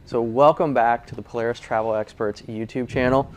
So welcome back to the Polaris Travel Experts YouTube channel.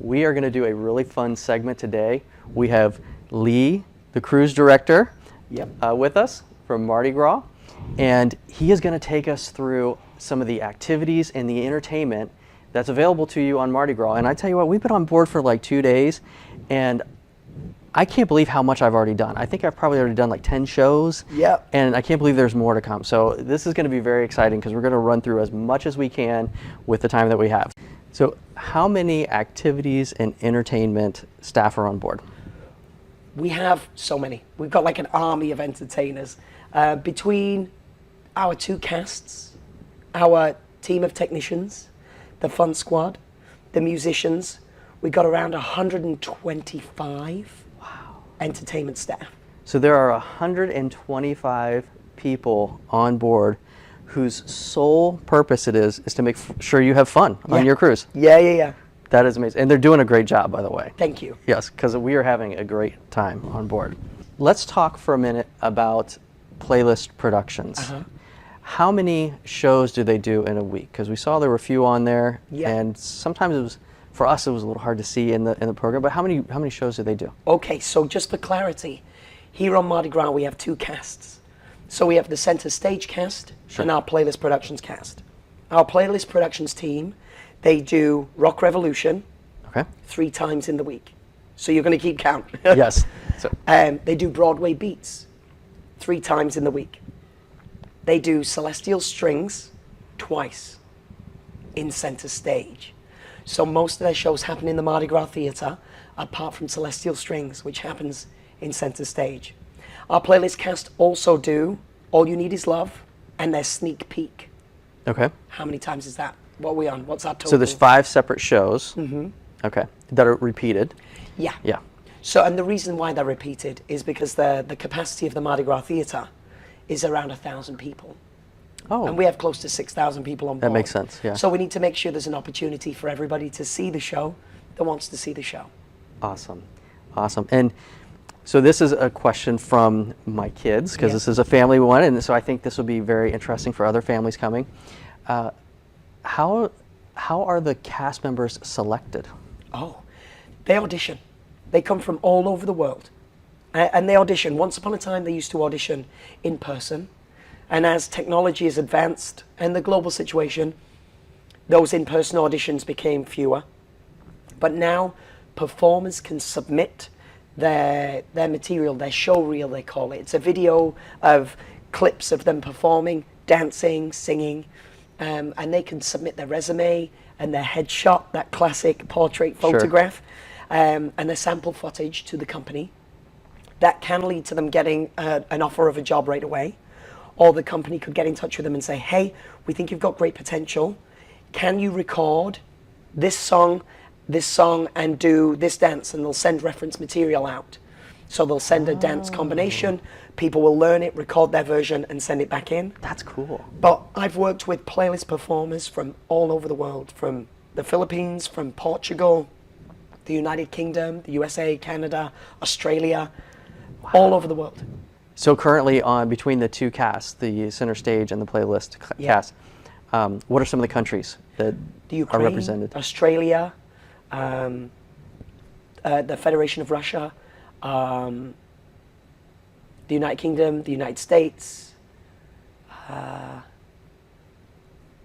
We are going to do a really fun segment today. We have Lee, the cruise director, with us from Mardi Gras, and he is going to take us through some of the activities and the entertainment that's available to you on Mardi Gras. And I tell you what, we've been on board for like 2 days, and I can't believe how much I've already done. I think I've probably already done like 10 shows. Yep. And I can't believe there's more to come. So this is going to be very exciting because we're going to run through as much as we can with the time that we have. So how many activities and entertainment staff are on board? We have so many. We've got like an army of entertainers. Between our 2 casts, our team of technicians, the fun squad, the musicians, we got around 125 entertainment staff. So there are 125 people on board whose sole purpose it is to make sure you have fun on your cruise. Yeah. That is amazing. And they're doing a great job, by the way. Thank you. Yes, because we are having a great time on board. Let's talk for a minute about Playlist Productions. How many shows do they do in a week? Because we saw there were a few on there, and sometimes it was, for us, it was a little hard to see in the program. But how many shows do they do? Okay, so just for clarity, here on Mardi Gras we have 2 casts. So we have the center stage cast and our Playlist Productions cast. Our Playlist Productions team, they do Rock Revolution 3 times in the week. So you're going to keep count. Yes. So. They do Broadway Beats 3 times in the week. They do Celestial Strings twice in center stage. So most of their shows happen in the Mardi Gras Theatre, apart from Celestial Strings, which happens in center stage. Our Playlist cast also do All You Need Is Love and their Sneak Peek. Okay. How many times is that? What are we on? What's our total? So there's 5 separate shows. Okay. That are repeated. Yeah. Yeah. So, and the reason why they're repeated is because the capacity of the Mardi Gras Theatre is around 1,000 people. Oh. And we have close to 6,000 people on board. That makes sense, yeah. So we need to make sure there's an opportunity for everybody to see the show that wants to see the show. Awesome. Awesome. And so this is a question from my kids, because this is a family one, and so I think this will be very interesting for other families coming. How are the cast members selected? Oh, they audition. They come from all over the world. And they audition. Once upon a time, they used to audition in person. And as technology has advanced and the global situation, those in-person auditions became fewer. But now performers can submit their material, their show reel they call it. It's a video of clips of them performing, dancing, singing, and they can submit their resume and their headshot, that classic portrait photograph, and their sample footage to the company. That can lead to them getting an offer of a job right away. Or the company could get in touch with them and say, hey, we think you've got great potential. Can you record this song, and do this dance? And they'll send reference material out. So they'll send a dance combination. People will learn it, record their version, and send it back in. That's cool. But I've worked with playlist performers from all over the world, from the Philippines, from Portugal, the United Kingdom, the USA, Canada, Australia, all over the world. So currently between the 2 casts, the center stage and the playlist cast, what are some of the countries that are represented? Australia, the Federation of Russia, the United Kingdom, the United States,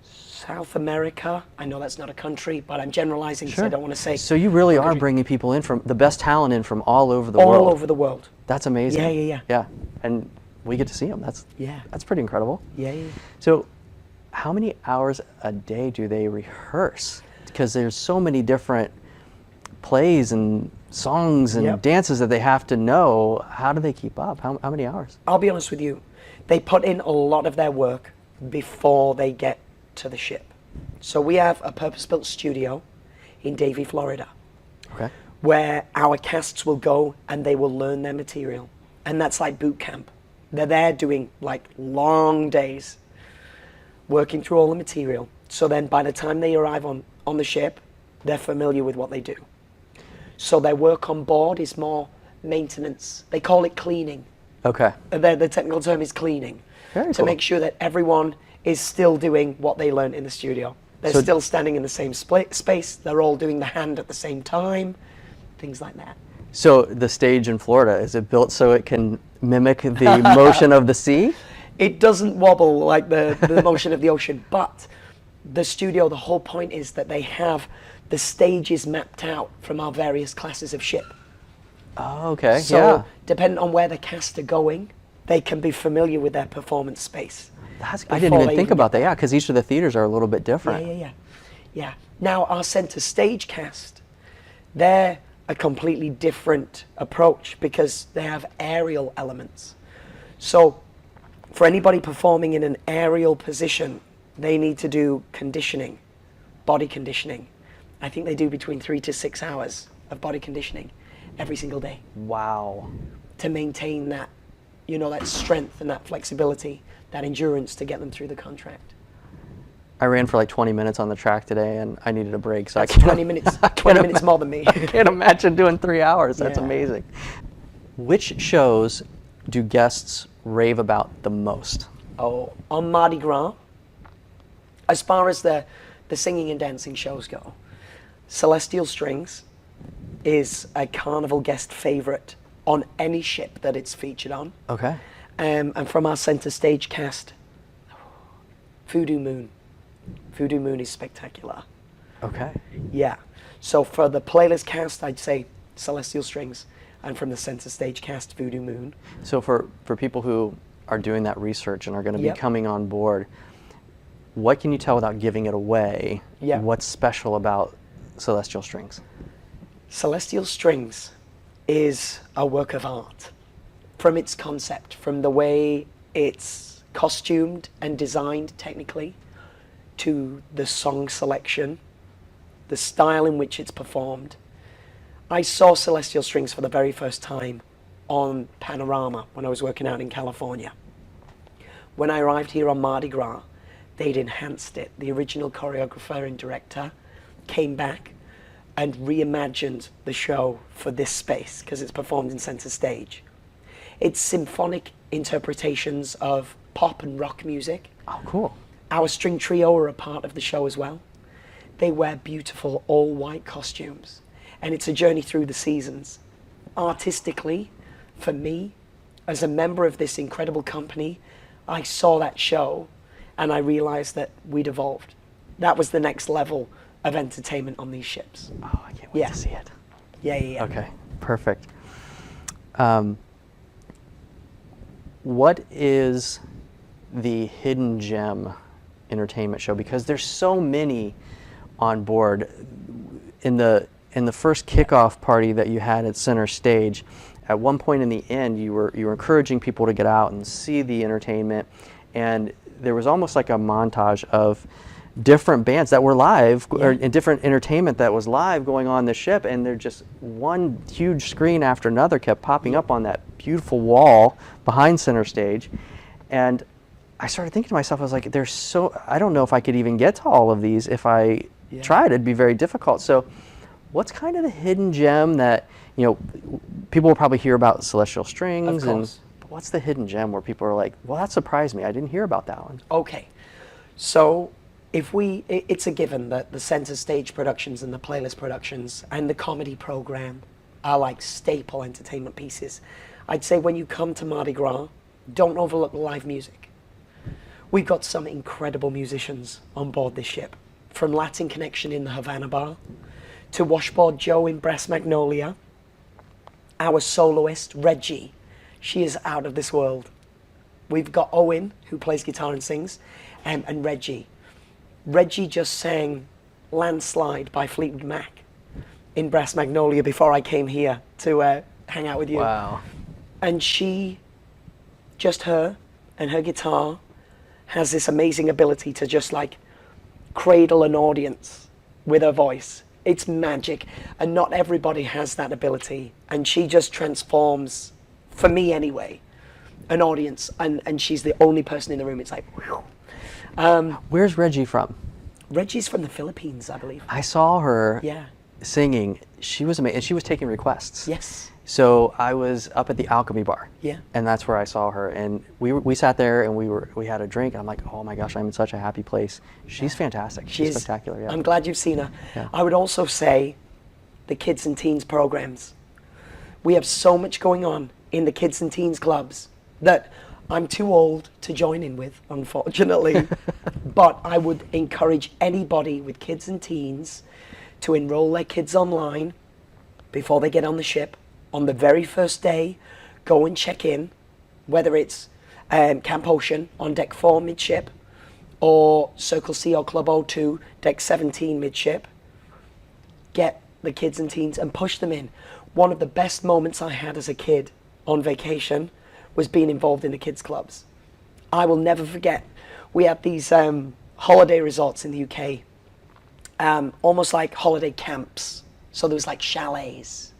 South America. I know that's not a country, but I'm generalizing because I don't want to say. So you really are bringing people in from the best talent in from all over the world. All over the world. That's amazing. Yeah. And we get to see them. That's pretty incredible. Yeah. So how many hours a day do they rehearse? Because there's so many different plays and songs and dances that they have to know. How do they keep up? How many hours? I'll be honest with you. They put in a lot of their work before they get to the ship. So we have a purpose-built studio in Davie, Florida, where our casts will go and they will learn their material. And that's like boot camp. They're there doing like long days, working through all the material. So then by the time they arrive on the ship, they're familiar with what they do. So their work on board is more maintenance. They call it cleaning. Okay. The technical term is cleaning. Very to cool. make sure that everyone is still doing what they learned in the studio. They're So- still standing in the same space. They're all doing the hand at the same time, things like that. So the stage in Florida, is it built so it can mimic the motion of the sea? It doesn't wobble like the motion of the ocean, but the studio, the whole point is that they have the stages mapped out from our various classes of ship. Oh, okay. So Yeah. depending on where the cast are going, they can be familiar with their performance space. I didn't even think about that. Yeah, because each of the theaters are a little bit different. Yeah. Now our center stage cast, they're a completely different approach because they have aerial elements. So for anybody performing in an aerial position, they need to do conditioning, body conditioning. I think they do between 3 to 6 hours of body conditioning every single day Wow. to maintain that, that strength and that flexibility, that endurance to get them through the contract. I ran for like 20 minutes on the track today, and I needed a break. So That's I can't, 20 minutes. 20 minutes more than me. I can't imagine doing 3 hours. That's Yeah. amazing. Which shows do guests rave about the most? Oh, on Mardi Gras, as far as the singing and dancing shows go, Celestial Strings is a Carnival guest favorite on any ship that it's featured on. Okay. And from our center stage cast, Voodoo Moon. Voodoo Moon is spectacular. Okay. Yeah. So for the playlist cast, I'd say Celestial Strings, and from the center stage cast, Voodoo Moon. So for people who are doing that research and are going to Yep. be coming on board, what can you tell without giving it away? Yeah. What's special about Celestial Strings? Celestial Strings is a work of art from its concept, from the way it's costumed and designed technically, to the song selection, the style in which it's performed. I saw Celestial Strings for the very first time on Panorama when I was working out in California. When I arrived here on Mardi Gras, they'd enhanced it. The original choreographer and director came back and reimagined the show for this space because it's performed in center stage. It's symphonic interpretations of pop and rock music. Oh, cool. Our string trio are a part of the show as well. They wear beautiful all-white costumes, and it's a journey through the seasons. Artistically, for me, as a member of this incredible company, I saw that show and I realized that we'd evolved. That was the next level of entertainment on these ships. Oh, I can't wait Yeah. to see it. Yeah. Okay, perfect. What is the hidden gem entertainment show? Because there's so many on board. In the first kickoff party that you had at Center Stage, at one point in the end, you were encouraging people to get out and see the entertainment, and there was almost like a montage of different bands that were live, or in different entertainment that was live going on the ship, and there just one huge screen after another kept popping up on that beautiful wall behind Center Stage. And I started thinking to myself, I was like, I don't know if I could even get to all of these. If I tried, it'd be very difficult. So what's kind of the hidden gem that, people will probably hear about Celestial Strings, Of course. but what's the hidden gem where people are like, well, that surprised me, I didn't hear about that one? Okay, so it's a given that the center stage productions and the playlist productions and the comedy program are like staple entertainment pieces. I'd say when you come to Mardi Gras, don't overlook the live music. We've got some incredible musicians on board this ship, from Latin Connection in the Havana Bar to Washboard Joe in Brass Magnolia. Our soloist, Reggie, she is out of this world. We've got Owen, who plays guitar and sings, and Reggie. Reggie just sang Landslide by Fleetwood Mac in Brass Magnolia before I came here to hang out with you. Wow. And she, just her and her guitar, has this amazing ability to just like cradle an audience with her voice. It's magic, and not everybody has that ability, and she just transforms, for me anyway, an audience, and she's the only person in the room. It's like, whew. Where's Reggie from? Reggie's from the Philippines, I believe. I saw her Yeah. singing. She was amazing, and she was taking requests. Yes. So I was up at the Alchemy Bar. Yeah. And that's where I saw her. And we sat there and we had a drink. And I'm like, oh my gosh, I'm in such a happy place. She's fantastic. She's spectacular. Yeah. I'm glad you've seen her. Yeah. I would also say the kids and teens programs. We have so much going on in the kids and teens clubs that I'm too old to join in with, unfortunately. But I would encourage anybody with kids and teens to enroll their kids online before they get on the ship. On the very first day, go and check in, whether it's Camp Ocean on deck 4 midship, or Circle C or Club O2, deck 17 midship. Get the kids and teens and push them in. One of the best moments I had as a kid on vacation was being involved in the kids clubs. I will never forget. We had these holiday resorts in the UK, almost like holiday camps. So there was like chalets.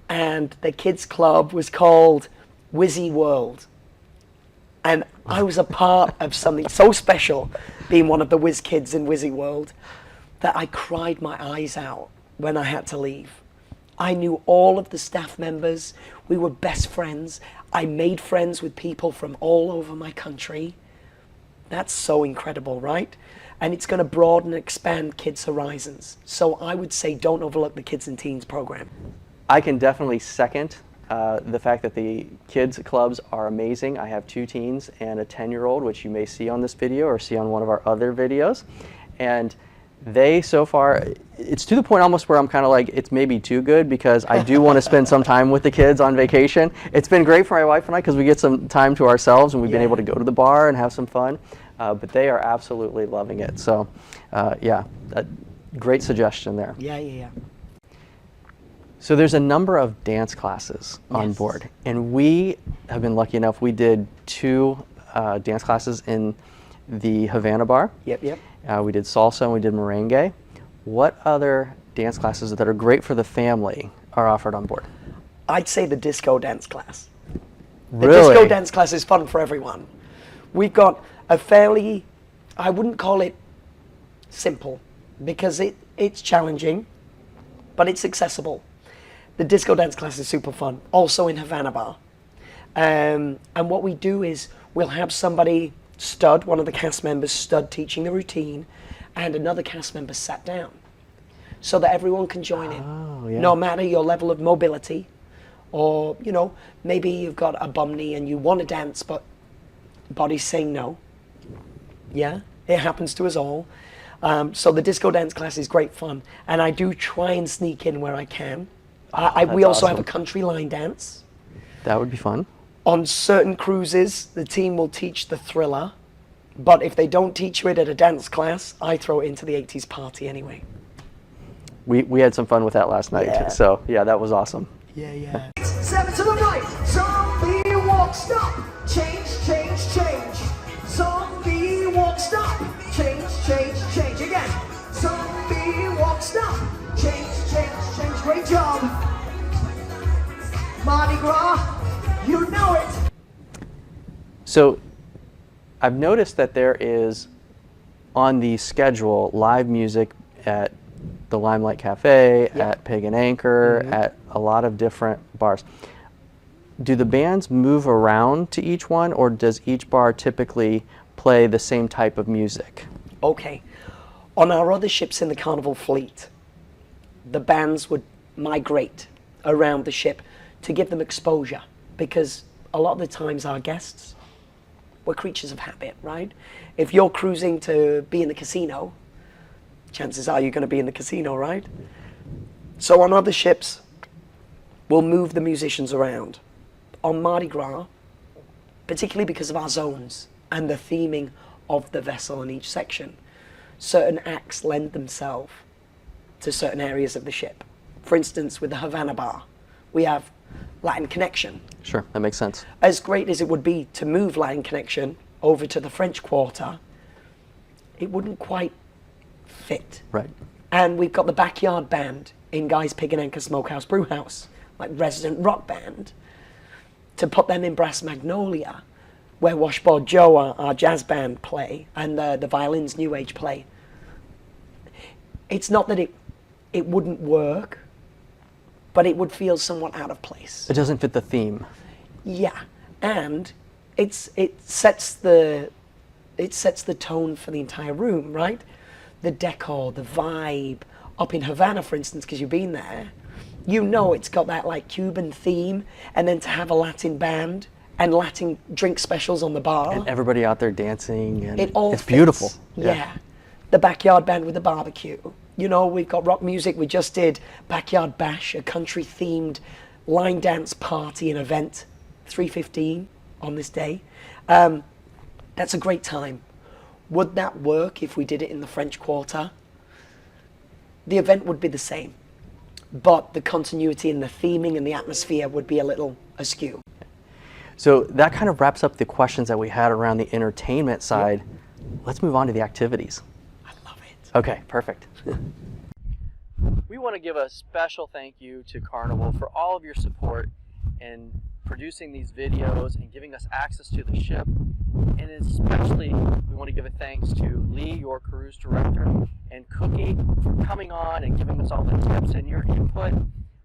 And the kids club was called Wizzy World. And I was a part of something so special, being one of the whiz kids in Wizzy World, that I cried my eyes out when I had to leave. I knew all of the staff members. We were best friends. I made friends with people from all over my country. That's so incredible, right? And it's going to broaden and expand kids' horizons. So I would say don't overlook the kids and teens program. I can definitely second the fact that the kids clubs are amazing. I have 2 teens and a 10-year-old, which you may see on this video or see on one of our other videos. And they, so far, it's to the point almost where I'm kind of like, it's maybe too good, because I do want to spend some time with the kids on vacation. It's been great for my wife and I because we get some time to ourselves and we've been able to go to the bar and have some fun. But they are absolutely loving it. So, yeah, great suggestion there. Yeah. So there's a number of dance classes on board, and we have been lucky enough. We did 2 dance classes in the Havana Bar. Yep. We did salsa and we did merengue. What other dance classes that are great for the family are offered on board? I'd say the disco dance class. Really? The disco dance class is fun for everyone. We've got a fairly, I wouldn't call it simple, because it's challenging, but it's accessible. The disco dance class is super fun, also in Havana Bar. And what we do is we'll have somebody, Stud, one of the cast members, Stud, teaching the routine, and another cast member sat down so that everyone can join in, no matter your level of mobility, or, maybe you've got a bum knee and you want to dance, but body's saying no. Yeah, it happens to us all. So the disco dance class is great fun, and I do try and sneak in where I can. We also have a country line dance. That would be fun. On certain cruises, the team will teach the Thriller, but if they don't teach you it at a dance class, I throw it into the 80s party anyway. We had some fun with that last night. Yeah. So yeah, that was awesome. Yeah. 7 to the right. Zombie walk, stop. Change, change, change. Zombie walk, stop. Change, change, change. Again. Zombie walk, stop. Change, change, change. Great job. Mardi Gras, you know it. So I've noticed that there is on the schedule live music at the Limelight Cafe, at Pig and Anchor, at a lot of different bars. Do the bands move around to each one, or does each bar typically play the same type of music? Okay. On our other ships in the Carnival fleet, the bands would migrate around the ship to give them exposure, because a lot of the times our guests, we're creatures of habit, right? If you're cruising to be in the casino, chances are you're going to be in the casino, right? So on other ships, we'll move the musicians around. On Mardi Gras, particularly because of our zones and the theming of the vessel in each section, certain acts lend themselves to certain areas of the ship. For instance, with the Havana Bar, we have Latin Connection. Sure, that makes sense. As great as it would be to move Latin Connection over to the French Quarter, it wouldn't quite fit. Right. And we've got the backyard band in Guy's Pig and Anchor Smokehouse Brewhouse, like resident rock band, to put them in Brass Magnolia, where Washboard Joe, our jazz band, play, and the violins New Age play. It's not that it wouldn't work, but it would feel somewhat out of place. It doesn't fit the theme. Yeah, and it sets the tone for the entire room, right? The decor, the vibe. Up in Havana, for instance, because you've been there, you know it's got that like Cuban theme, and then to have a Latin band and Latin drink specials on the bar. And everybody out there dancing, and It all it's fits. beautiful. Yeah. The backyard band with the barbecue. You know, we've got rock music. We just did Backyard Bash, a country-themed line dance party and event, 3:15 on this day. That's a great time. Would that work if we did it in the French Quarter? The event would be the same, but the continuity and the theming and the atmosphere would be a little askew. So that kind of wraps up the questions that we had around the entertainment side. Let's move on to the activities. I love it. Okay, perfect. We want to give a special thank you to Carnival for all of your support in producing these videos and giving us access to the ship. And especially, we want to give a thanks to Lee, your cruise director, and Cookie for coming on and giving us all the tips and your input.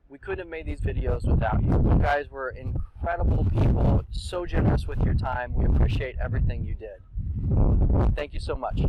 We couldn't have made these videos without you. You guys were incredible people, so generous with your time. We appreciate everything you did. Thank you so much.